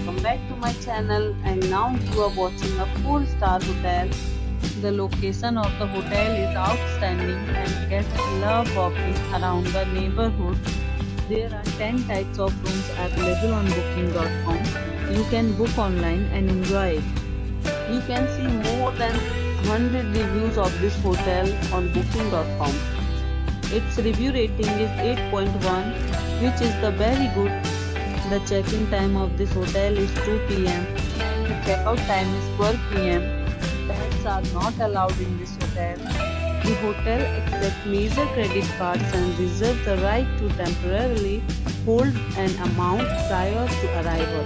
welcome back to my channel, and now you are watching a 4-star hotel. The location of the hotel is outstanding and guests love walking around the neighborhood. There are 10 types of rooms available on booking.com. You can book online and enjoy it. You can see more than 100 reviews of this hotel on booking.com. Its review rating is 8.1, which is the very good. The check-in time of this hotel is 2 p.m. and the check-out time is 12 p.m. Pets are not allowed in this hotel. The hotel accepts major credit cards and reserves the right to temporarily hold an amount prior to arrival.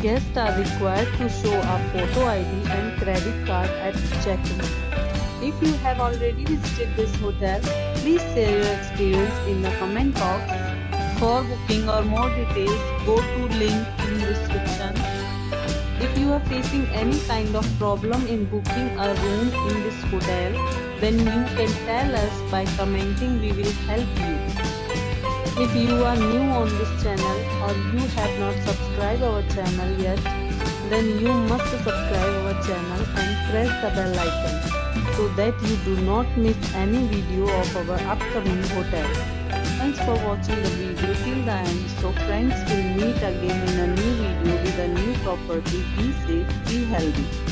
Guests are required to show a photo ID and credit card at check-in. If you have already visited this hotel, please share your experience in the comment box. For booking or more details, go to link in description. If you are facing any kind of problem in booking a room in this hotel, then you can tell us by commenting. We will help you. If you are new on this channel or you have not subscribed our channel yet, then you must subscribe our channel and press the bell icon so that you do not miss any video of our upcoming hotel. Thanks for watching the video till the end. So friends, will meet again in a new video with a new property. Be safe, be healthy.